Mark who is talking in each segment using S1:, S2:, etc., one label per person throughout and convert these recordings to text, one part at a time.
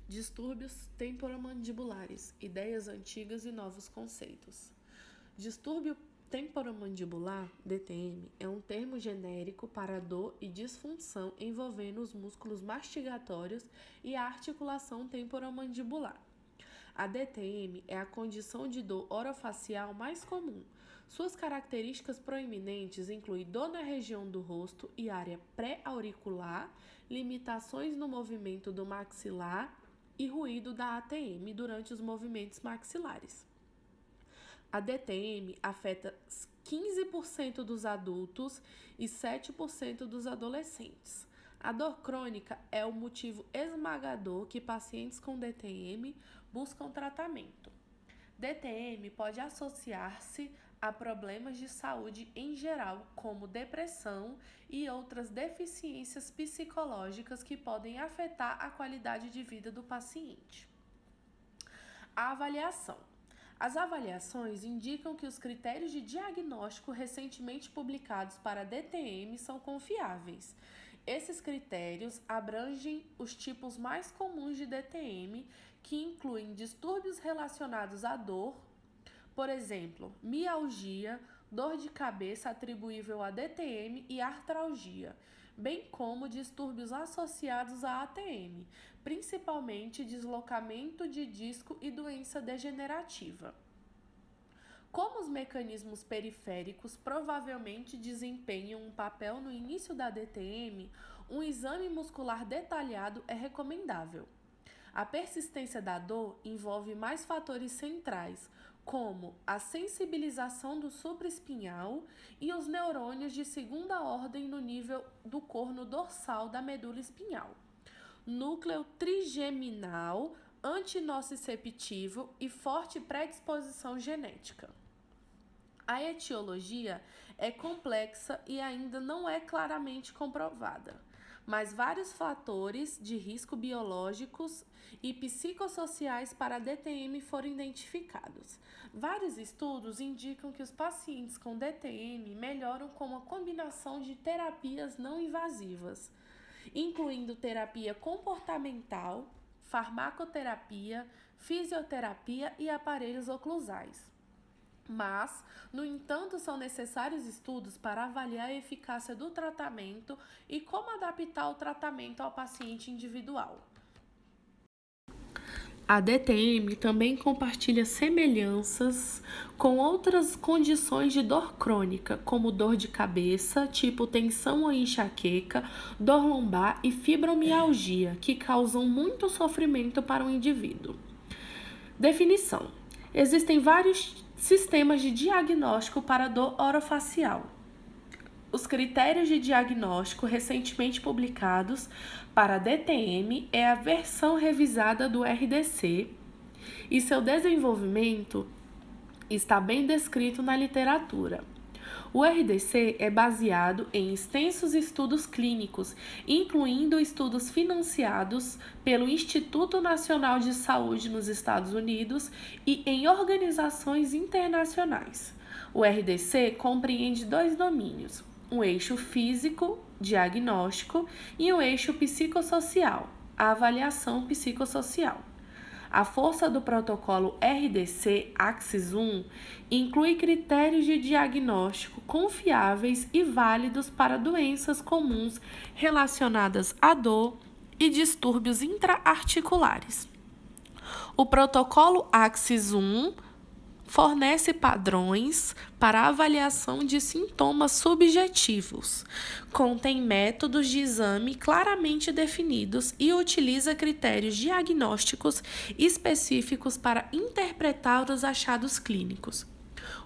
S1: Distúrbios temporomandibulares, ideias antigas e novos conceitos. Distúrbio temporomandibular, DTM, é um termo genérico para dor e disfunção envolvendo os músculos mastigatórios e a articulação temporomandibular. A DTM é a condição de dor orofacial mais comum. Suas características proeminentes incluem dor na região do rosto e área pré-auricular, limitações no movimento do maxilar e ruído da ATM durante os movimentos maxilares. A DTM afeta 15% dos adultos e 7% dos adolescentes. A dor crônica é o motivo esmagador que pacientes com DTM buscam tratamento. DTM pode associar-se a problemas de saúde em geral, como depressão e outras deficiências psicológicas que podem afetar a qualidade de vida do paciente. A avaliação. As avaliações indicam que os critérios de diagnóstico recentemente publicados para DTM são confiáveis. Esses critérios abrangem os tipos mais comuns de DTM, que incluem distúrbios relacionados à dor, por exemplo, mialgia, dor de cabeça atribuível a DTM e artralgia, bem como distúrbios associados à ATM, principalmente deslocamento de disco e doença degenerativa. Como os mecanismos periféricos provavelmente desempenham um papel no início da DTM, um exame muscular detalhado é recomendável. A persistência da dor envolve mais fatores centrais, como a sensibilização do supraespinhal e os neurônios de segunda ordem no nível do corno dorsal da medula espinhal, núcleo trigeminal, antinociceptivo e forte predisposição genética. A etiologia é complexa e ainda não é claramente comprovada, mas vários fatores de risco biológicos e psicossociais para a DTM foram identificados. Vários estudos indicam que os pacientes com DTM melhoram com uma combinação de terapias não invasivas, incluindo terapia comportamental, farmacoterapia, fisioterapia e aparelhos oclusais. Mas, no entanto, são necessários estudos para avaliar a eficácia do tratamento e como adaptar o tratamento ao paciente individual. A DTM também compartilha semelhanças com outras condições de dor crônica, como dor de cabeça, tipo tensão ou enxaqueca, dor lombar e fibromialgia, que causam muito sofrimento para o indivíduo. Definição: existem vários sistemas de diagnóstico para dor orofacial. Os critérios de diagnóstico recentemente publicados para a DTM é a versão revisada do RDC e seu desenvolvimento está bem descrito na literatura. O RDC é baseado em extensos estudos clínicos, incluindo estudos financiados pelo Instituto Nacional de Saúde nos Estados Unidos e em organizações internacionais. O RDC compreende 2 domínios, um eixo físico, diagnóstico, e um eixo psicossocial, a avaliação psicossocial. A força do protocolo RDC Axis 1 inclui critérios de diagnóstico confiáveis e válidos para doenças comuns relacionadas à dor e distúrbios intra-articulares. O protocolo Axis 1 fornece padrões para avaliação de sintomas subjetivos, contém métodos de exame claramente definidos e utiliza critérios diagnósticos específicos para interpretar os achados clínicos.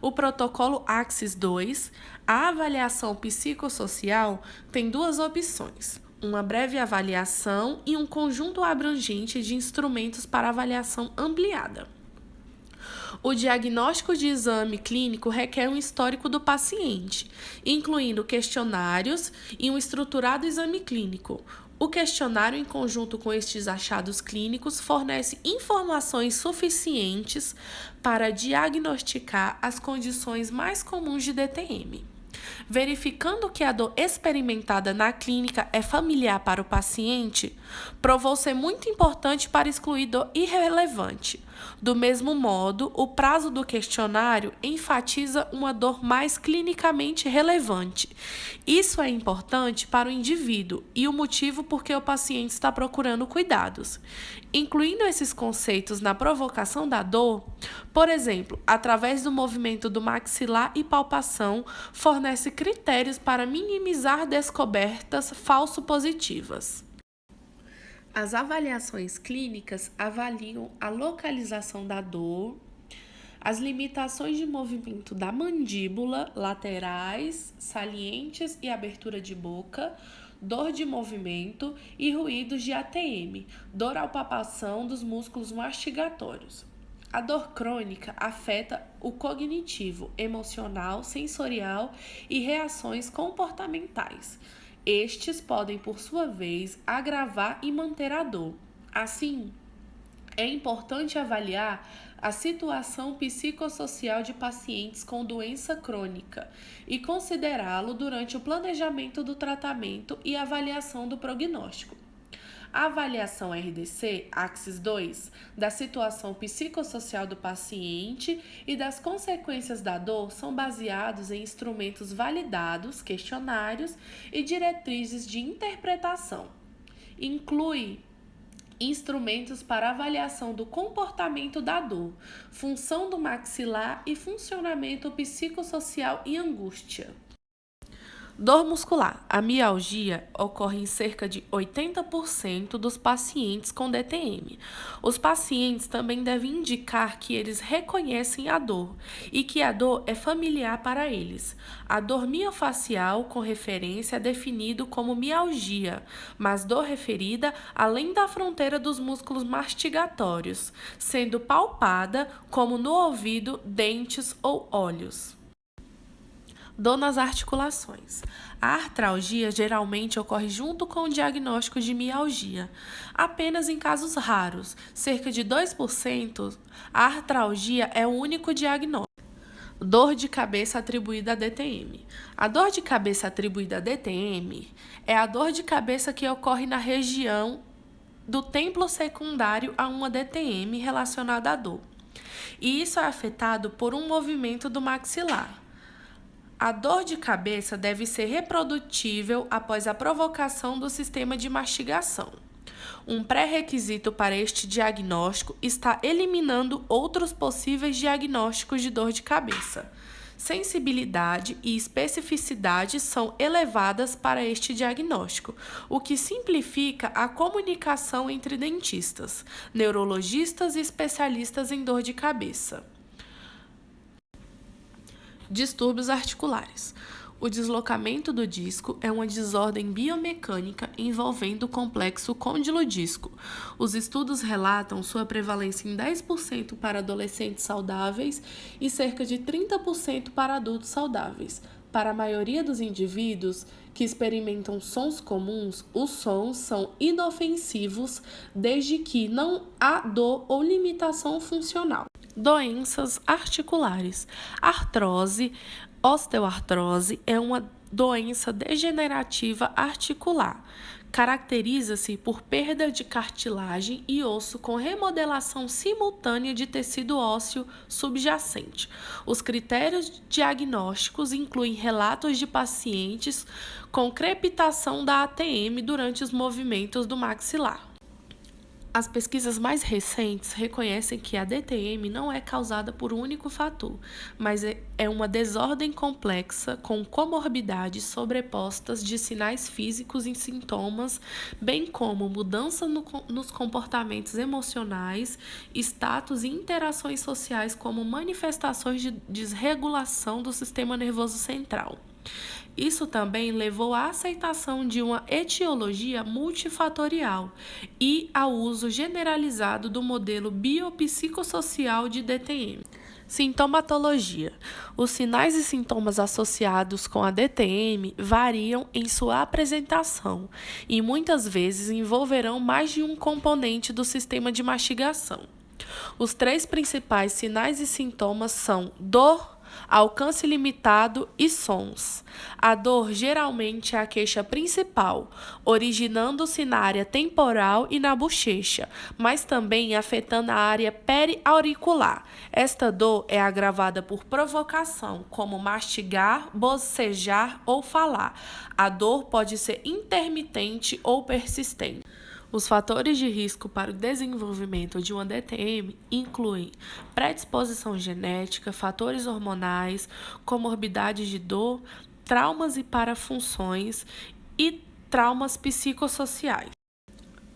S1: O protocolo Axis 2, a avaliação psicossocial, tem 2 opções: uma breve avaliação e um conjunto abrangente de instrumentos para avaliação ampliada. O diagnóstico de exame clínico requer um histórico do paciente, incluindo questionários e um estruturado exame clínico. O questionário, em conjunto com estes achados clínicos, fornece informações suficientes para diagnosticar as condições mais comuns de DTM. Verificando que a dor experimentada na clínica é familiar para o paciente, provou ser muito importante para excluir dor irrelevante. Do mesmo modo, o prazo do questionário enfatiza uma dor mais clinicamente relevante. Isso é importante para o indivíduo e o motivo por que o paciente está procurando cuidados. Incluindo esses conceitos na provocação da dor, por exemplo, através do movimento do maxilar e palpação, fornece critérios para minimizar descobertas falso-positivas. As avaliações clínicas avaliam a localização da dor, as limitações de movimento da mandíbula, laterais, salientes e abertura de boca, dor de movimento e ruídos de ATM, dor ao palpação dos músculos mastigatórios. A dor crônica afeta o cognitivo, emocional, sensorial e reações comportamentais. Estes podem, por sua vez, agravar e manter a dor. Assim, é importante avaliar a situação psicossocial de pacientes com doença crônica e considerá-lo durante o planejamento do tratamento e avaliação do prognóstico. A avaliação RDC, Axis 2, da situação psicossocial do paciente e das consequências da dor são baseados em instrumentos validados, questionários e diretrizes de interpretação. Inclui instrumentos para avaliação do comportamento da dor, função do maxilar e funcionamento psicossocial e angústia. Dor muscular. A mialgia ocorre em cerca de 80% dos pacientes com DTM. Os pacientes também devem indicar que eles reconhecem a dor e que a dor é familiar para eles. A dor miofacial com referência é definido como mialgia, mas dor referida além da fronteira dos músculos mastigatórios, sendo palpada como no ouvido, dentes ou olhos. Dor nas articulações. A artralgia geralmente ocorre junto com o diagnóstico de mialgia. Apenas em casos raros, cerca de 2%, a artralgia é o único diagnóstico. Dor de cabeça atribuída a DTM. A dor de cabeça atribuída a DTM é a dor de cabeça que ocorre na região do templo secundário a uma DTM relacionada à dor. E isso é afetado por um movimento do maxilar. A dor de cabeça deve ser reprodutível após a provocação do sistema de mastigação. Um pré-requisito para este diagnóstico está eliminando outros possíveis diagnósticos de dor de cabeça. Sensibilidade e especificidade são elevadas para este diagnóstico, o que simplifica a comunicação entre dentistas, neurologistas e especialistas em dor de cabeça. Distúrbios articulares. O deslocamento do disco é uma desordem biomecânica envolvendo o complexo côndilo-disco. Os estudos relatam sua prevalência em 10% para adolescentes saudáveis e cerca de 30% para adultos saudáveis. Para a maioria dos indivíduos que experimentam sons comuns, os sons são inofensivos desde que não há dor ou limitação funcional. Doenças articulares. Artrose, osteoartrose é uma doença degenerativa articular. Caracteriza-se por perda de cartilagem e osso com remodelação simultânea de tecido ósseo subjacente. Os critérios diagnósticos incluem relatos de pacientes com crepitação da ATM durante os movimentos do maxilar. As pesquisas mais recentes reconhecem que a DTM não é causada por um único fator, mas é uma desordem complexa com comorbidades sobrepostas de sinais físicos e sintomas, bem como mudança nos comportamentos emocionais, status e interações sociais como manifestações de desregulação do sistema nervoso central. Isso também levou à aceitação de uma etiologia multifatorial e ao uso generalizado do modelo biopsicossocial de DTM. Sintomatologia. Os sinais e sintomas associados com a DTM variam em sua apresentação e muitas vezes envolverão mais de um componente do sistema de mastigação. Os três principais sinais e sintomas são dor, alcance limitado e sons. A dor geralmente é a queixa principal, originando-se na área temporal e na bochecha, mas também afetando a área periauricular. Esta dor é agravada por provocação, como mastigar, bocejar ou falar. A dor pode ser intermitente ou persistente. Os fatores de risco para o desenvolvimento de uma DTM incluem predisposição genética, fatores hormonais, comorbidades de dor, traumas e parafunções e traumas psicossociais.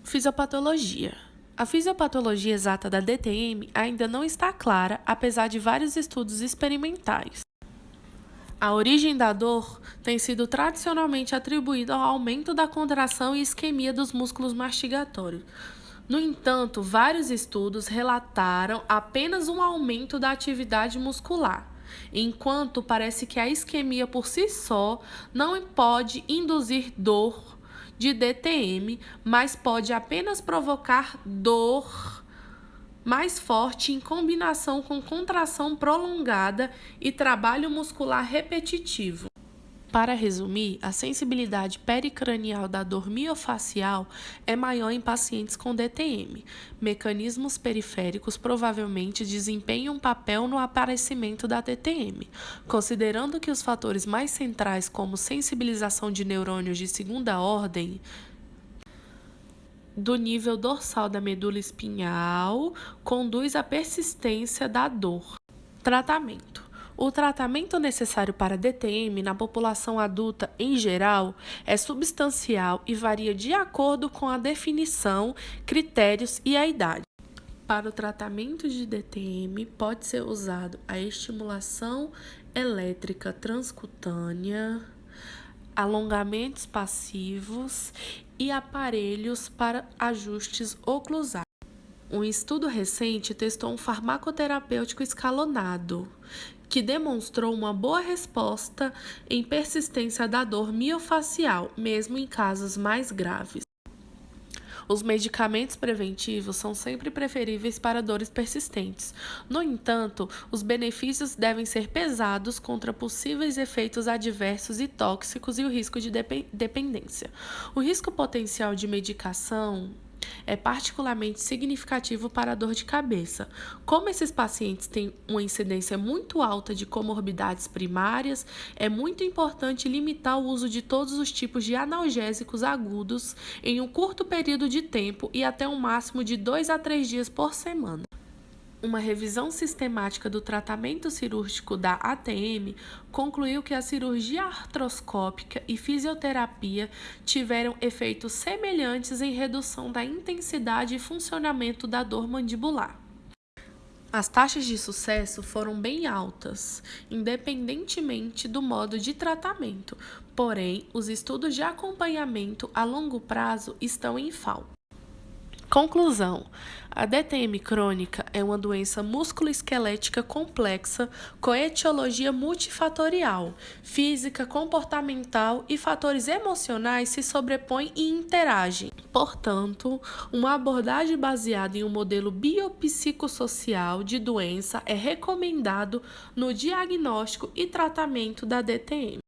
S1: Fisiopatologia. A fisiopatologia exata da DTM ainda não está clara, apesar de vários estudos experimentais. A origem da dor tem sido tradicionalmente atribuída ao aumento da contração e isquemia dos músculos mastigatórios. No entanto, vários estudos relataram apenas um aumento da atividade muscular, enquanto parece que a isquemia por si só não pode induzir dor de DTM, mas pode apenas provocar dor mais forte em combinação com contração prolongada e trabalho muscular repetitivo. Para resumir, a sensibilidade pericranial da dor miofacial é maior em pacientes com DTM. Mecanismos periféricos provavelmente desempenham um papel no aparecimento da DTM. Considerando que os fatores mais centrais, como sensibilização de neurônios de segunda ordem, do nível dorsal da medula espinhal conduz à persistência da dor. Tratamento. O tratamento necessário para DTM na população adulta em geral é substancial e varia de acordo com a definição, critérios e a idade. Para o tratamento de DTM, pode ser usado a estimulação elétrica transcutânea, alongamentos passivos e aparelhos para ajustes oclusais. Um estudo recente testou um farmacoterapêutico escalonado, que demonstrou uma boa resposta em persistência da dor miofacial, mesmo em casos mais graves. Os medicamentos preventivos são sempre preferíveis para dores persistentes. No entanto, os benefícios devem ser pesados contra possíveis efeitos adversos e tóxicos e o risco de dependência. O risco potencial de medicação é particularmente significativo para a dor de cabeça. Como esses pacientes têm uma incidência muito alta de comorbidades primárias, é muito importante limitar o uso de todos os tipos de analgésicos agudos em um curto período de tempo e até um máximo de 2 a 3 dias por semana. Uma revisão sistemática do tratamento cirúrgico da ATM concluiu que a cirurgia artroscópica e fisioterapia tiveram efeitos semelhantes em redução da intensidade e funcionamento da dor mandibular. As taxas de sucesso foram bem altas, independentemente do modo de tratamento, porém, os estudos de acompanhamento a longo prazo estão em falta. Conclusão: a DTM crônica é uma doença musculoesquelética complexa com etiologia multifatorial, física, comportamental e fatores emocionais se sobrepõem e interagem. Portanto, uma abordagem baseada em um modelo biopsicossocial de doença é recomendado no diagnóstico e tratamento da DTM.